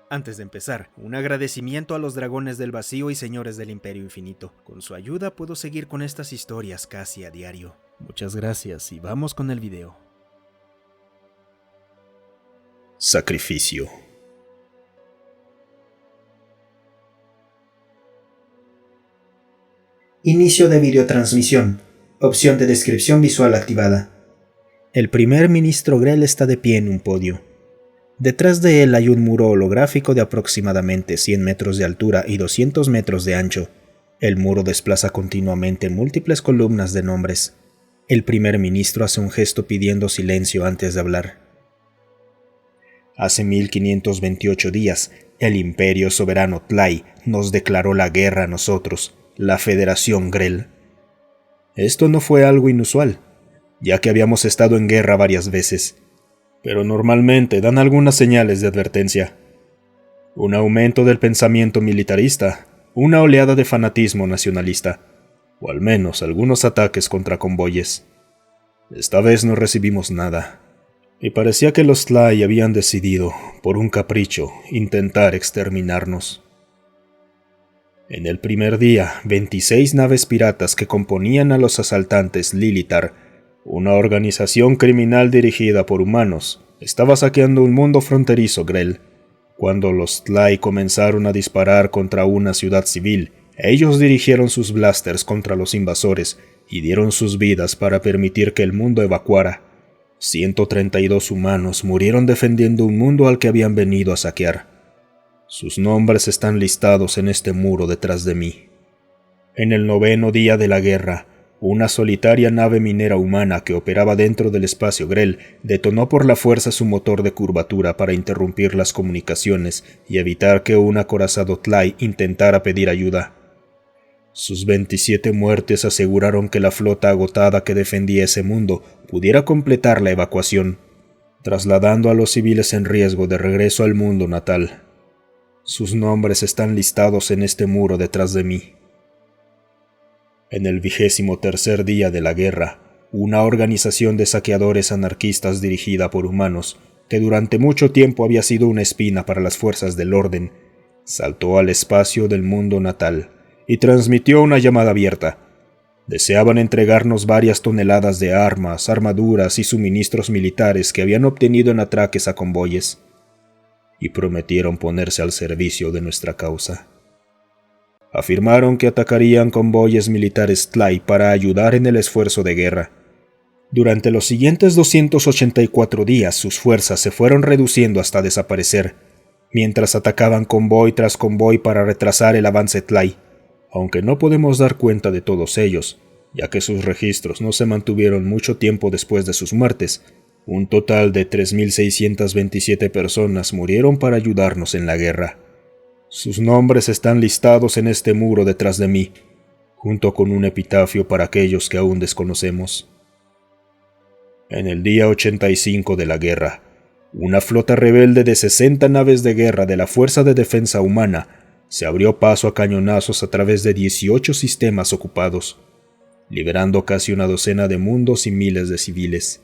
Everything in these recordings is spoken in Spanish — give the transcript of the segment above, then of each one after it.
Antes de empezar, un agradecimiento a los dragones del vacío y señores del Imperio Infinito. Con su ayuda puedo seguir con estas historias casi a diario. Muchas gracias y vamos con el video. Sacrificio. Inicio de videotransmisión. Opción de descripción visual activada. El primer ministro Grell está de pie en un podio. Detrás de él hay un muro holográfico de aproximadamente 100 metros de altura y 200 metros de ancho. El muro desplaza continuamente múltiples columnas de nombres. El primer ministro hace un gesto pidiendo silencio antes de hablar. Hace 1528 días, el Imperio Soberano Tlai nos declaró la guerra a nosotros, la Federación Grell. Esto no fue algo inusual, ya que habíamos estado en guerra varias veces, pero normalmente dan algunas señales de advertencia. Un aumento del pensamiento militarista, una oleada de fanatismo nacionalista, o al menos algunos ataques contra convoyes. Esta vez no recibimos nada, y parecía que los Tlai habían decidido, por un capricho, intentar exterminarnos. En el primer día, 26 naves piratas que componían a los asaltantes Lilitar, una organización criminal dirigida por humanos, estaba saqueando un mundo fronterizo Grell. Cuando los Tlai comenzaron a disparar contra una ciudad civil, ellos dirigieron sus blasters contra los invasores y dieron sus vidas para permitir que el mundo evacuara. 132 humanos murieron defendiendo un mundo al que habían venido a saquear. Sus nombres están listados en este muro detrás de mí. En el 9º día de la guerra, una solitaria nave minera humana que operaba dentro del espacio Grell detonó por la fuerza su motor de curvatura para interrumpir las comunicaciones y evitar que un acorazado Tlai intentara pedir ayuda. Sus 27 muertes aseguraron que la flota agotada que defendía ese mundo pudiera completar la evacuación, trasladando a los civiles en riesgo de regreso al mundo natal. Sus nombres están listados en este muro detrás de mí. En el 23º día de la guerra, una organización de saqueadores anarquistas dirigida por humanos, que durante mucho tiempo había sido una espina para las fuerzas del orden, saltó al espacio del mundo natal y transmitió una llamada abierta. Deseaban entregarnos varias toneladas de armas, armaduras y suministros militares que habían obtenido en atraques a convoyes, y prometieron ponerse al servicio de nuestra causa. Afirmaron que atacarían convoyes militares Tlai para ayudar en el esfuerzo de guerra. Durante los siguientes 284 días sus fuerzas se fueron reduciendo hasta desaparecer, mientras atacaban convoy tras convoy para retrasar el avance Tlai, aunque no podemos dar cuenta de todos ellos, ya que sus registros no se mantuvieron mucho tiempo después de sus muertes. Un total de 3.627 personas murieron para ayudarnos en la guerra. Sus nombres están listados en este muro detrás de mí, junto con un epitafio para aquellos que aún desconocemos. En el día 85 de la guerra, una flota rebelde de 60 naves de guerra de la Fuerza de Defensa Humana se abrió paso a cañonazos a través de 18 sistemas ocupados, liberando casi una docena de mundos y miles de civiles.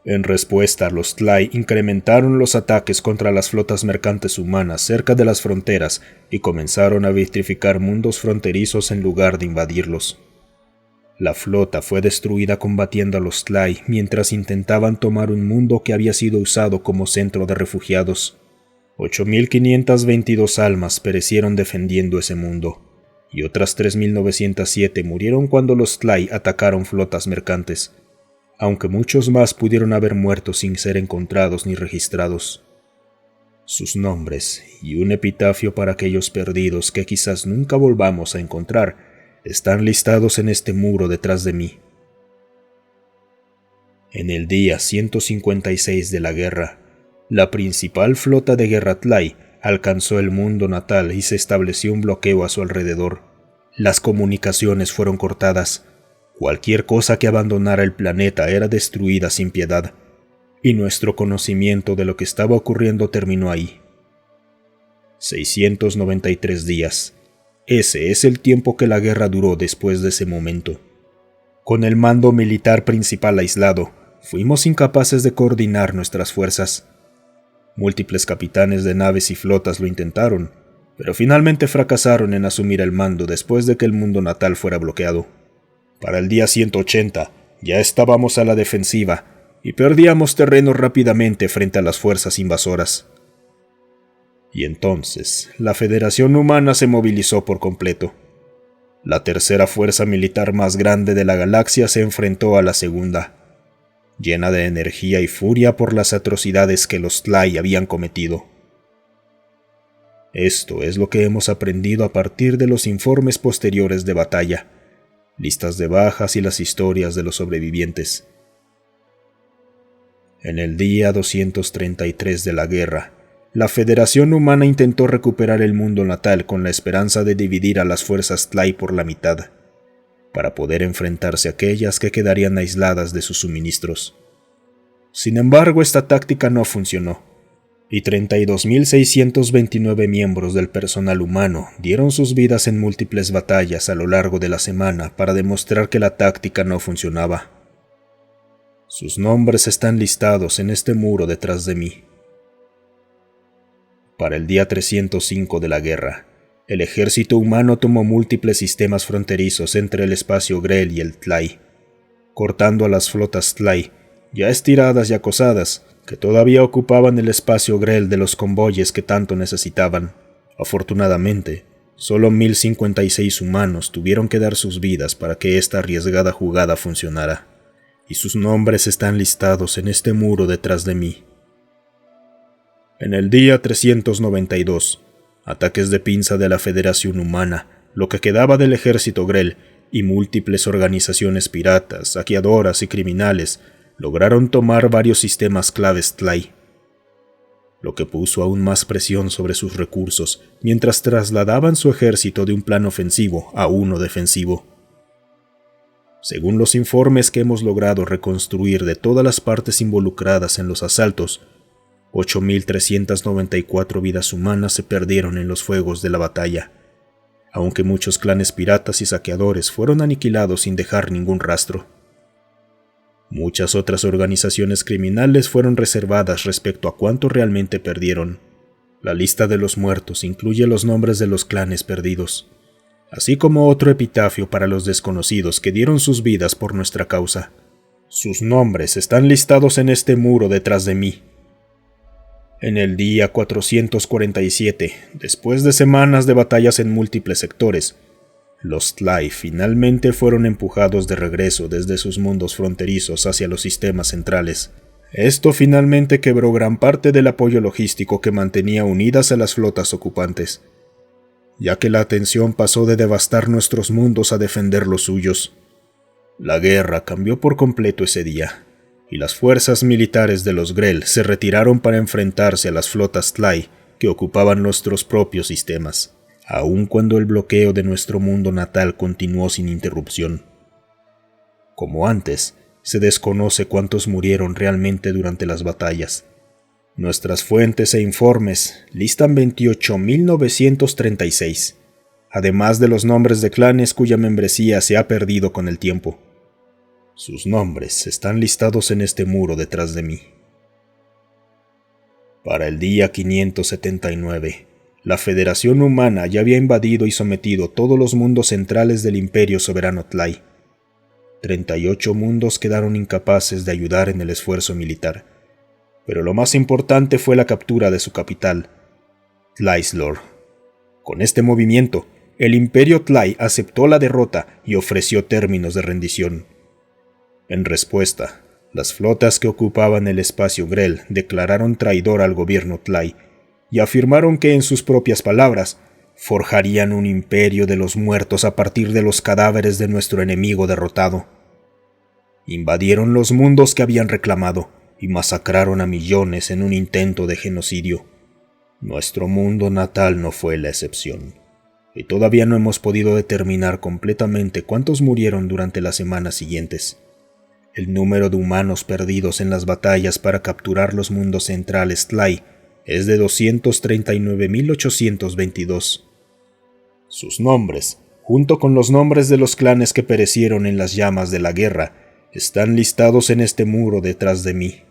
En respuesta, los Tlai incrementaron los ataques contra las flotas mercantes humanas cerca de las fronteras y comenzaron a vitrificar mundos fronterizos en lugar de invadirlos. La flota fue destruida combatiendo a los Tlai mientras intentaban tomar un mundo que había sido usado como centro de refugiados. 8.522 almas perecieron defendiendo ese mundo, y otras 3.907 murieron cuando los Tlai atacaron flotas mercantes, aunque muchos más pudieron haber muerto sin ser encontrados ni registrados. Sus nombres y un epitafio para aquellos perdidos que quizás nunca volvamos a encontrar están listados en este muro detrás de mí. En el día 156 de la guerra, la principal flota de guerra Tlai alcanzó el mundo natal y se estableció un bloqueo a su alrededor. Las comunicaciones fueron cortadas. Cualquier cosa que abandonara el planeta era destruida sin piedad, y nuestro conocimiento de lo que estaba ocurriendo terminó ahí. 693 días. Ese es el tiempo que la guerra duró después de ese momento. Con el mando militar principal aislado, fuimos incapaces de coordinar nuestras fuerzas. Múltiples capitanes de naves y flotas lo intentaron, pero finalmente fracasaron en asumir el mando después de que el mundo natal fuera bloqueado. Para el día 180 ya estábamos a la defensiva y perdíamos terreno rápidamente frente a las fuerzas invasoras. Y entonces la Federación Humana se movilizó por completo. La tercera fuerza militar más grande de la galaxia se enfrentó a la segunda, llena de energía y furia por las atrocidades que los Tlai habían cometido. Esto es lo que hemos aprendido a partir de los informes posteriores de batalla, listas de bajas y las historias de los sobrevivientes. En el día 233 de la guerra, la Federación Humana intentó recuperar el mundo natal con la esperanza de dividir a las fuerzas Tlai por la mitad, para poder enfrentarse a aquellas que quedarían aisladas de sus suministros. Sin embargo, esta táctica no funcionó, y 32.629 miembros del personal humano dieron sus vidas en múltiples batallas a lo largo de la semana para demostrar que la táctica no funcionaba. Sus nombres están listados en este muro detrás de mí. Para el día 305 de la guerra, el ejército humano tomó múltiples sistemas fronterizos entre el espacio Grell y el Tlai, cortando a las flotas Tlai, ya estiradas y acosadas, que todavía ocupaban el espacio Grell de los convoyes que tanto necesitaban. Afortunadamente, solo 1056 humanos tuvieron que dar sus vidas para que esta arriesgada jugada funcionara, y sus nombres están listados en este muro detrás de mí. En el día 392, ataques de pinza de la Federación Humana, lo que quedaba del ejército Grell y múltiples organizaciones piratas, saqueadoras y criminales lograron tomar varios sistemas claves Tlai, lo que puso aún más presión sobre sus recursos mientras trasladaban su ejército de un plan ofensivo a uno defensivo. Según los informes que hemos logrado reconstruir de todas las partes involucradas en los asaltos, 8.394 vidas humanas se perdieron en los fuegos de la batalla, aunque muchos clanes piratas y saqueadores fueron aniquilados sin dejar ningún rastro. Muchas otras organizaciones criminales fueron reservadas respecto a cuánto realmente perdieron. La lista de los muertos incluye los nombres de los clanes perdidos, así como otro epitafio para los desconocidos que dieron sus vidas por nuestra causa. Sus nombres están listados en este muro detrás de mí. En el día 447, después de semanas de batallas en múltiples sectores, los Tlai finalmente fueron empujados de regreso desde sus mundos fronterizos hacia los sistemas centrales. Esto finalmente quebró gran parte del apoyo logístico que mantenía unidas a las flotas ocupantes, ya que la atención pasó de devastar nuestros mundos a defender los suyos. La guerra cambió por completo ese día, y las fuerzas militares de los Grell se retiraron para enfrentarse a las flotas Tlai que ocupaban nuestros propios sistemas, aun cuando el bloqueo de nuestro mundo natal continuó sin interrupción. Como antes, se desconoce cuántos murieron realmente durante las batallas. Nuestras fuentes e informes listan 28.936, además de los nombres de clanes cuya membresía se ha perdido con el tiempo. Sus nombres están listados en este muro detrás de mí. Para el día 579, la Federación Humana ya había invadido y sometido todos los mundos centrales del Imperio Soberano Tlai. 38 mundos quedaron incapaces de ayudar en el esfuerzo militar, pero lo más importante fue la captura de su capital, Tlaislor. Con este movimiento, el Imperio Tlai aceptó la derrota y ofreció términos de rendición. En respuesta, las flotas que ocupaban el espacio Grell declararon traidor al gobierno Tlai y afirmaron que, en sus propias palabras, forjarían un imperio de los muertos a partir de los cadáveres de nuestro enemigo derrotado. Invadieron los mundos que habían reclamado y masacraron a millones en un intento de genocidio. Nuestro mundo natal no fue la excepción, y todavía no hemos podido determinar completamente cuántos murieron durante las semanas siguientes. El número de humanos perdidos en las batallas para capturar los mundos centrales Tlai es de 239.822. Sus nombres, junto con los nombres de los clanes que perecieron en las llamas de la guerra, están listados en este muro detrás de mí.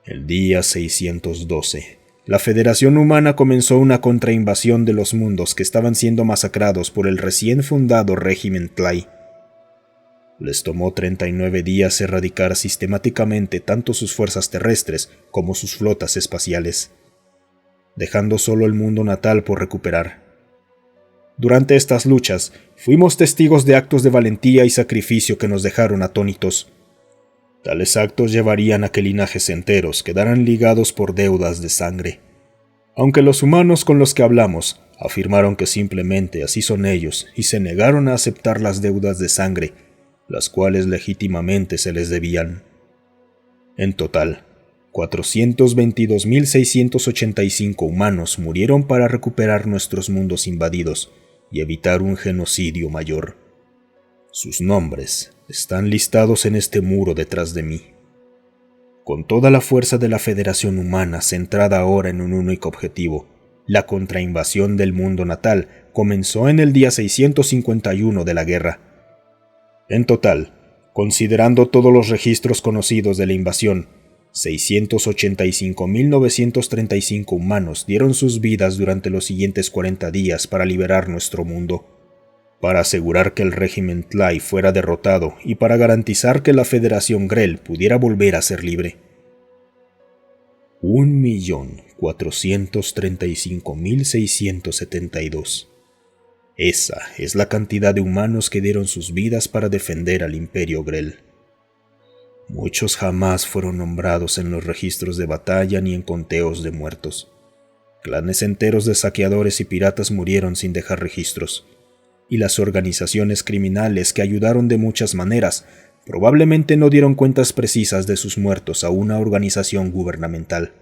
El día 612, la Federación Humana comenzó una contrainvasión de los mundos que estaban siendo masacrados por el recién fundado régimen Tlai. Les tomó 39 días erradicar sistemáticamente tanto sus fuerzas terrestres como sus flotas espaciales, dejando solo el mundo natal por recuperar. Durante estas luchas, fuimos testigos de actos de valentía y sacrificio que nos dejaron atónitos. Tales actos llevarían a que linajes enteros quedaran ligados por deudas de sangre. Aunque los humanos con los que hablamos afirmaron que simplemente así son ellos y se negaron a aceptar las deudas de sangre, las cuales legítimamente se les debían. En total, 422.685 humanos murieron para recuperar nuestros mundos invadidos y evitar un genocidio mayor. Sus nombres están listados en este muro detrás de mí. Con toda la fuerza de la Federación Humana centrada ahora en un único objetivo, la contrainvasión del mundo natal comenzó en el día 651 de la guerra. En total, considerando todos los registros conocidos de la invasión, 685.935 humanos dieron sus vidas durante los siguientes 40 días para liberar nuestro mundo, para asegurar que el régimen Tlai fuera derrotado y para garantizar que la Federación Grell pudiera volver a ser libre. 1.435.672. Esa es la cantidad de humanos que dieron sus vidas para defender al Imperio Grell. Muchos jamás fueron nombrados en los registros de batalla ni en conteos de muertos. Clanes enteros de saqueadores y piratas murieron sin dejar registros, y las organizaciones criminales que ayudaron de muchas maneras probablemente no dieron cuentas precisas de sus muertos a una organización gubernamental.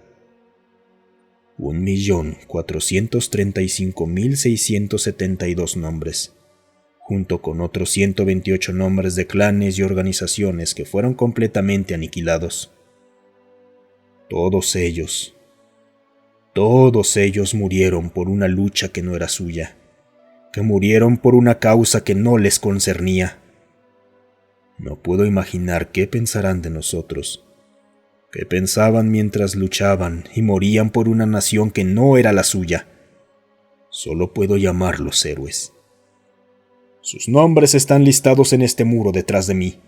1.435.672 nombres, junto con otros 128 nombres de clanes y organizaciones que fueron completamente aniquilados. Todos ellos murieron por una lucha que no era suya, que murieron por una causa que no les concernía. No puedo imaginar qué pensarán de nosotros, qué pensaban mientras luchaban y morían por una nación que no era la suya. Solo puedo llamarlos héroes. Sus nombres están listados en este muro detrás de mí.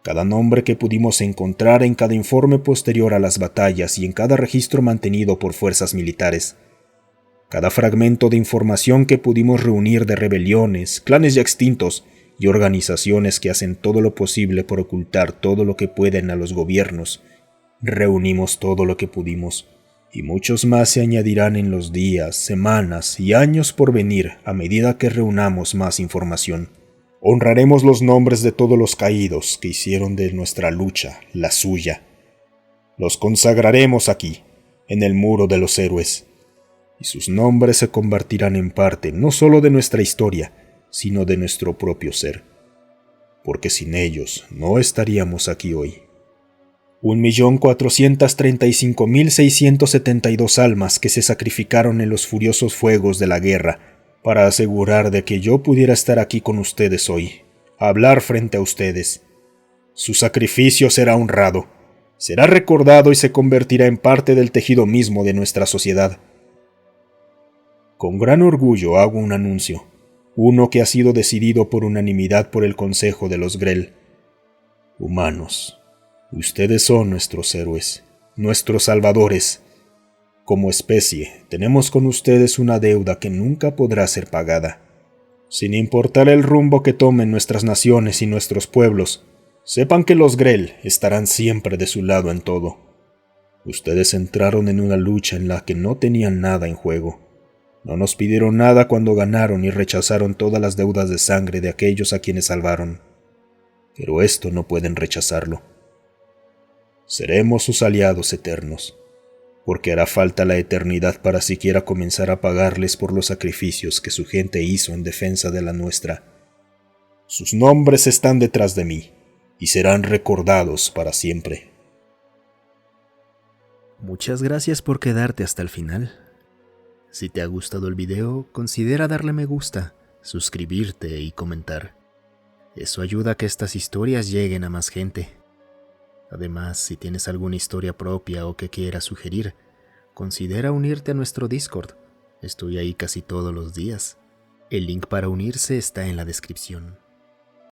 Cada nombre que pudimos encontrar en cada informe posterior a las batallas y en cada registro mantenido por fuerzas militares. Cada fragmento de información que pudimos reunir de rebeliones, clanes ya extintos y organizaciones que hacen todo lo posible por ocultar todo lo que pueden a los gobiernos. Reunimos todo lo que pudimos, y muchos más se añadirán en los días, semanas y años por venir a medida que reunamos más información. Honraremos los nombres de todos los caídos que hicieron de nuestra lucha la suya. Los consagraremos aquí, en el muro de los héroes, y sus nombres se convertirán en parte no solo de nuestra historia, sino de nuestro propio ser, porque sin ellos no estaríamos aquí hoy. 1.435.672 almas que se sacrificaron en los furiosos fuegos de la guerra para asegurar de que yo pudiera estar aquí con ustedes hoy, a hablar frente a ustedes. Su sacrificio será honrado, será recordado y se convertirá en parte del tejido mismo de nuestra sociedad. Con gran orgullo hago un anuncio, uno que ha sido decidido por unanimidad por el Consejo de los Grell. Humanos, ustedes son nuestros héroes, nuestros salvadores. Como especie, tenemos con ustedes una deuda que nunca podrá ser pagada. Sin importar el rumbo que tomen nuestras naciones y nuestros pueblos, sepan que los Grell estarán siempre de su lado en todo. Ustedes entraron en una lucha en la que no tenían nada en juego. No nos pidieron nada cuando ganaron y rechazaron todas las deudas de sangre de aquellos a quienes salvaron. Pero esto no pueden rechazarlo. Seremos sus aliados eternos, porque hará falta la eternidad para siquiera comenzar a pagarles por los sacrificios que su gente hizo en defensa de la nuestra. Sus nombres están detrás de mí, y serán recordados para siempre. Muchas gracias por quedarte hasta el final. Si te ha gustado el video, considera darle me gusta, suscribirte y comentar. Eso ayuda a que estas historias lleguen a más gente. Además, si tienes alguna historia propia o que quieras sugerir, considera unirte a nuestro Discord. Estoy ahí casi todos los días. El link para unirse está en la descripción.